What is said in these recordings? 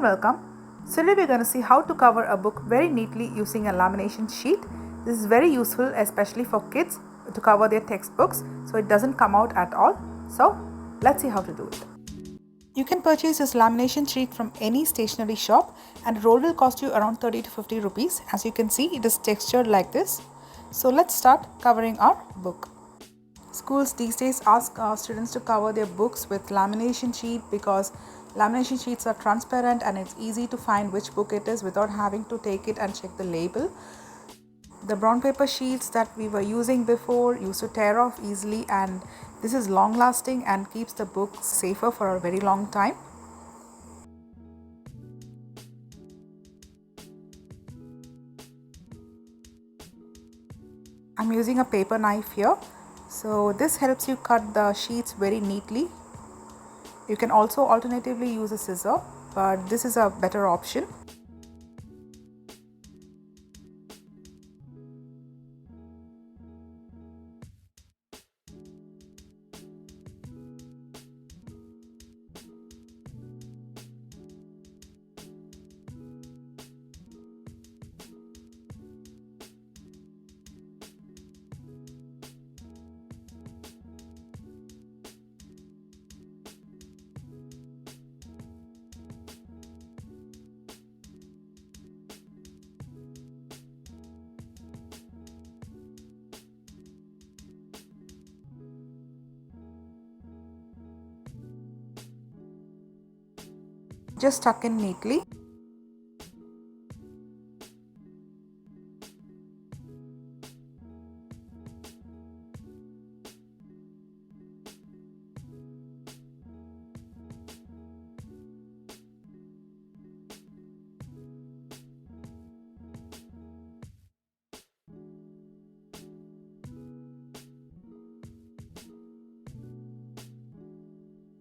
welcome. So today we're going to see how to cover a book very neatly using a lamination sheet. This is very useful especially for kids to cover their textbooks so it doesn't come out at all. So let's see how to do it. You can purchase this lamination sheet from any stationery shop and a roll will cost you around 30 to 50 rupees. As you can see, it is textured like this. So let's start covering our book. Schools these days ask students to cover their books with lamination sheet because lamination sheets are transparent and it's easy to find which book it is without having to take it and check the label. The brown paper sheets that we were using before used to tear off easily, and this is long lasting and keeps the book safer for a very long time. I'm using a paper knife here. So this helps you cut the sheets very neatly. You can also alternatively use a scissor, but this is a better option. Just tuck in neatly.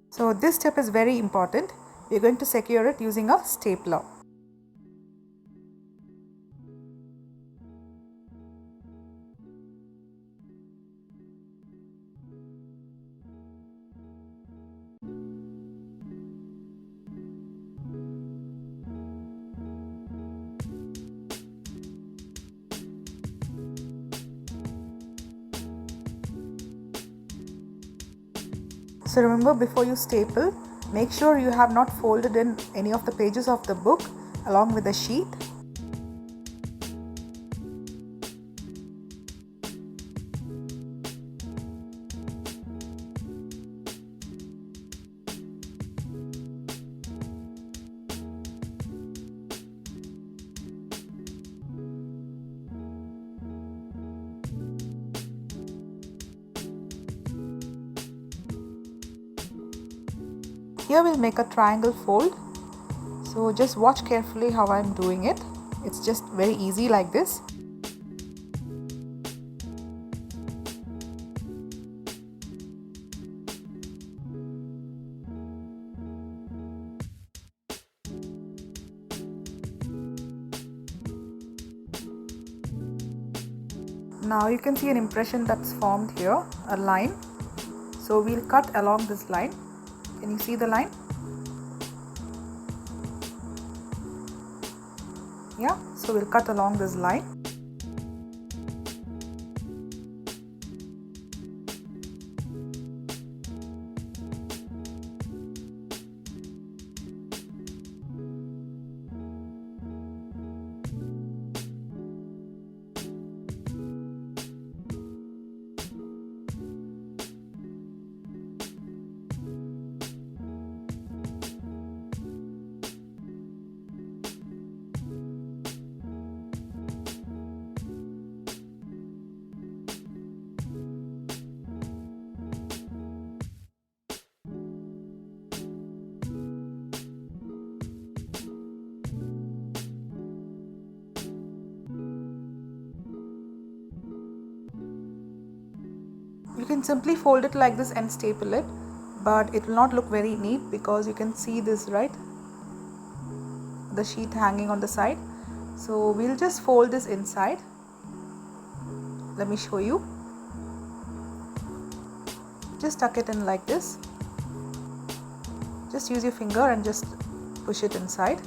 So this step is very important. We're going to secure it using a stapler. So remember, before you staple, make sure you have not folded in any of the pages of the book along with the sheet. Here we'll make a triangle fold. So just watch carefully how I'm doing it. It's just very easy like this. Now you can see an impression that's formed here, a line. So we'll cut along this line. Can you see the line? Yeah, so we'll cut along this line. You can simply fold it like this and staple it, but it will not look very neat because you can see this, right? The sheet hanging on the side. So we'll just fold this inside. Let me show you. Just tuck it in like this. Just use your finger and just push it inside.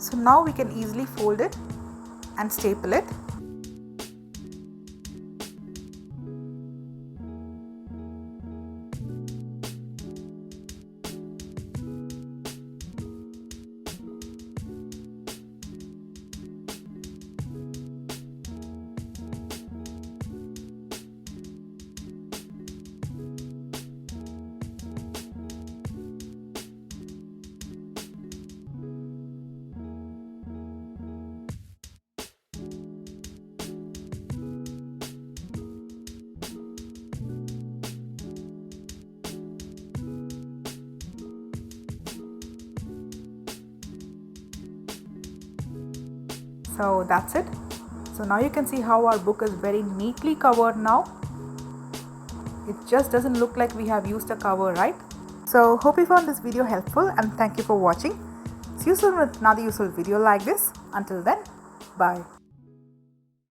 So now we can easily fold it and staple it. So that's it. So now you can see how our book is very neatly covered now. It just doesn't look like we have used a cover, right? So hope you found this video helpful and thank you for watching. See you soon with another useful video like this. Until then, bye.